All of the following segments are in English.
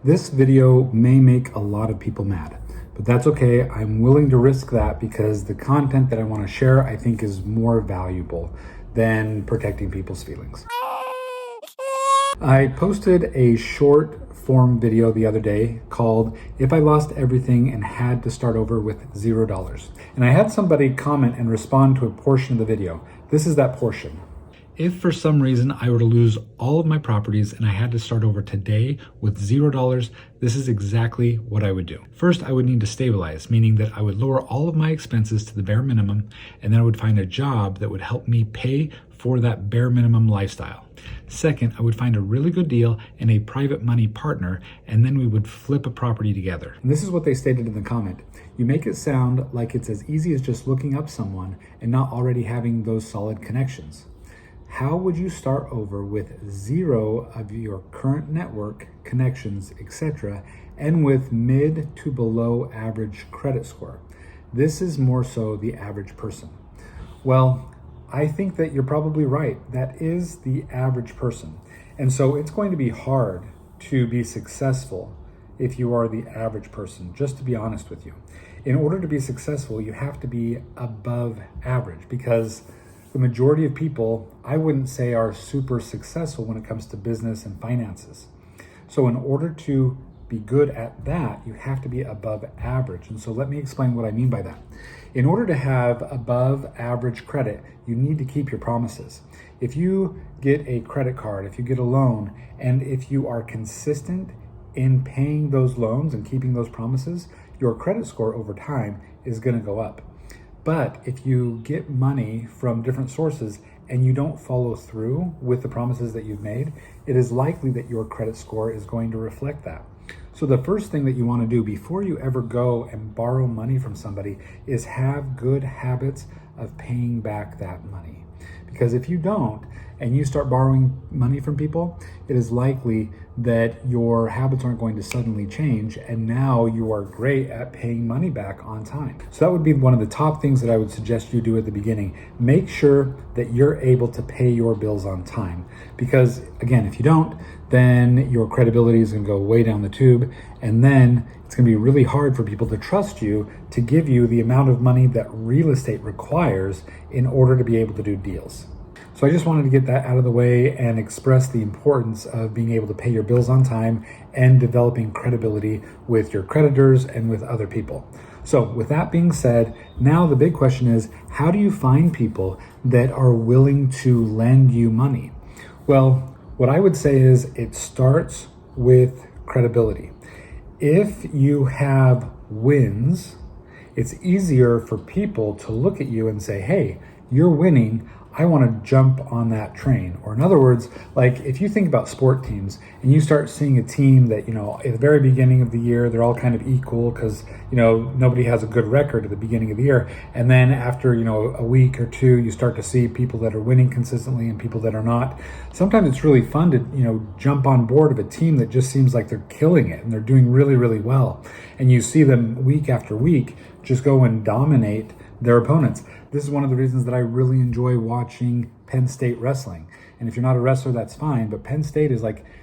This video may make a lot of people mad, but that's okay. I'm willing to risk that because the content that I want to share, I think, is more valuable than protecting people's feelings. I posted a short form video the other day called If I Lost Everything and Had to Start Over with $0. And I had somebody comment and respond to a portion of the video. This is that portion. If for some reason I were to lose all of my properties and I had to start over today with $0, this is exactly what I would do. First, I would need to stabilize, meaning that I would lower all of my expenses to the bare minimum, and then I would find a job that would help me pay for that bare minimum lifestyle. Second, I would find a really good deal and a private money partner, and then we would flip a property together. And this is what they stated in the comment. You make it sound like it's as easy as just looking up someone and not already having those solid connections. How would you start over with 0 of your current network, connections, etc., and with mid to below average credit score? This is more so the average person. Well, I think that you're probably right. That is the average person. And so it's going to be hard to be successful if you are the average person, just to be honest with you. In order to be successful, you have to be above average, because the majority of people, I wouldn't say, are super successful when it comes to business and finances. So in order to be good at that, you have to be above average. And so let me explain what I mean by that. In order to have above average credit, you need to keep your promises. If you get a credit card, if you get a loan, and if you are consistent in paying those loans and keeping those promises, your credit score over time is going to go up. But if you get money from different sources and you don't follow through with the promises that you've made, it is likely that your credit score is going to reflect that. So the first thing that you want to do before you ever go and borrow money from somebody is have good habits of paying back that money. Because if you don't, and you start borrowing money from people, it is likely that your habits aren't going to suddenly change, and now you are great at paying money back on time. So that would be one of the top things that I would suggest you do at the beginning. Make sure that you're able to pay your bills on time, because again, if you don't, then your credibility is going to go way down the tube, and then it's going to be really hard for people to trust you to give you the amount of money that real estate requires in order to be able to do deals. So I just wanted to get that out of the way and express the importance of being able to pay your bills on time and developing credibility with your creditors and with other people. So with that being said, now the big question is, how do you find people that are willing to lend you money? Well, what I would say is it starts with credibility. If you have wins, it's easier for people to look at you and say, hey, you're winning, I want to jump on that train. Or in other words, like if you think about sport teams and you start seeing a team that, at the very beginning of the year, they're all kind of equal because, nobody has a good record at the beginning of the year. And then after, a week or two, you start to see people that are winning consistently and people that are not. Sometimes it's really fun to, jump on board of a team that just seems like they're killing it and they're doing really, really well. And you see them week after week just go and dominate their opponents. This is one of the reasons that I really enjoy watching Penn State wrestling. And if you're not a wrestler, that's fine. But Penn State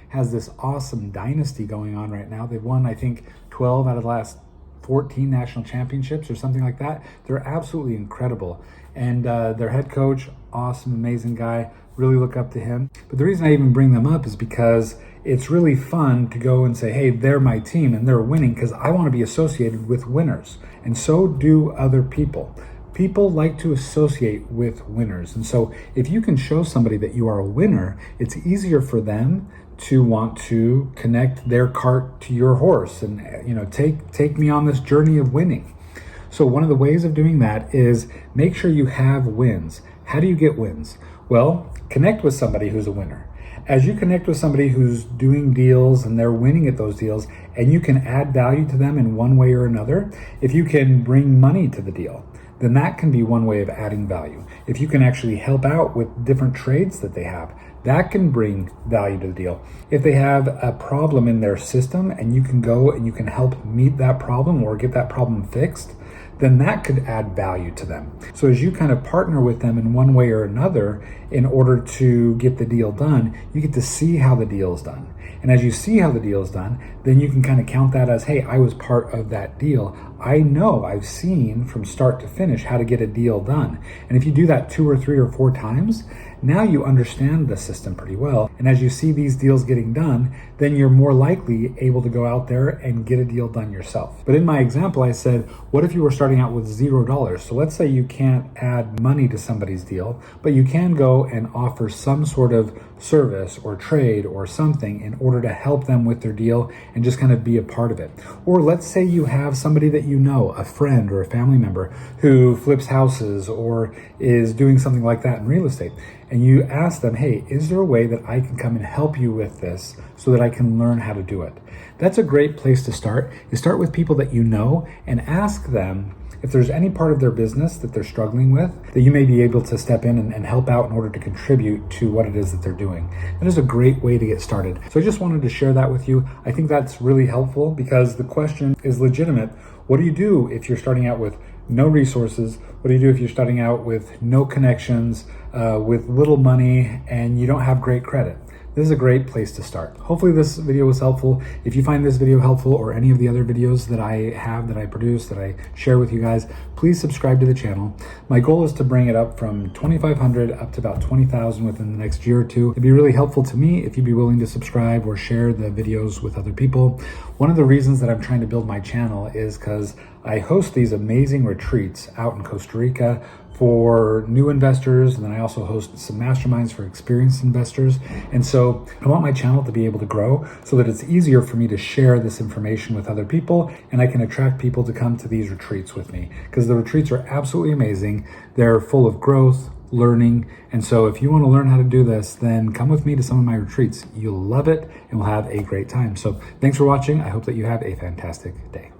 has this awesome dynasty going on right now. They've won, I think, 12 out of the last 14 national championships or something like that. They're absolutely incredible. And their head coach, awesome, amazing guy. Really look up to him. But the reason I even bring them up is because it's really fun to go and say, hey, they're my team and they're winning, because I want to be associated with winners. And so do other people. People like to associate with winners. And so if you can show somebody that you are a winner, it's easier for them to want to connect their cart to your horse and, take me on this journey of winning. So one of the ways of doing that is make sure you have wins. How do you get wins? Well, connect with somebody who's a winner. As you connect with somebody who's doing deals and they're winning at those deals, and you can add value to them in one way or another, if you can bring money to the deal, then that can be one way of adding value. If you can actually help out with different trades that they have, that can bring value to the deal. If they have a problem in their system and you can go and you can help meet that problem or get that problem fixed, then that could add value to them. So as you kind of partner with them in one way or another in order to get the deal done, you get to see how the deal is done. And as you see how the deal is done, then you can kind of count that as, hey, I was part of that deal. I know, I've seen from start to finish how to get a deal done. And if you do that 2 or 3 or 4 times, now you understand the system pretty well. And as you see these deals getting done, then you're more likely able to go out there and get a deal done yourself. But in my example, I said, what if you were starting out with $0? So let's say you can't add money to somebody's deal, but you can go and offer some sort of service or trade or something in order to help them with their deal and just kind of be a part of it. Or let's say you have somebody that you know, a friend or a family member who flips houses or is doing something like that in real estate. And you ask them, hey, is there a way that I can come and help you with this so that I can learn how to do it? That's a great place to start. You start with people that you know and ask them if there's any part of their business that they're struggling with that you may be able to step in and help out in order to contribute to what it is that they're doing. That is a great way to get started. So I just wanted to share that with you. I think that's really helpful because the question is legitimate. What do you do if you're starting out with no resources? What do you do if you're starting out with no connections, with little money, and you don't have great credit? This is a great place to start. Hopefully this video was helpful. If you find this video helpful or any of the other videos that I have, that I produce, that I share with you guys, please subscribe to the channel. My goal is to bring it up from 2,500 up to about 20,000 within the next year or two. It'd be really helpful to me if you'd be willing to subscribe or share the videos with other people. One of the reasons that I'm trying to build my channel is because I host these amazing retreats out in Costa Rica for new investors, and then I also host some masterminds for experienced investors. And so I want my channel to be able to grow so that it's easier for me to share this information with other people, and I can attract people to come to these retreats with me, because the retreats are absolutely amazing. They're full of growth, learning, and so if you want to learn how to do this, then come with me to some of my retreats. You'll love it and we'll have a great time. So thanks for watching. I hope that you have a fantastic day.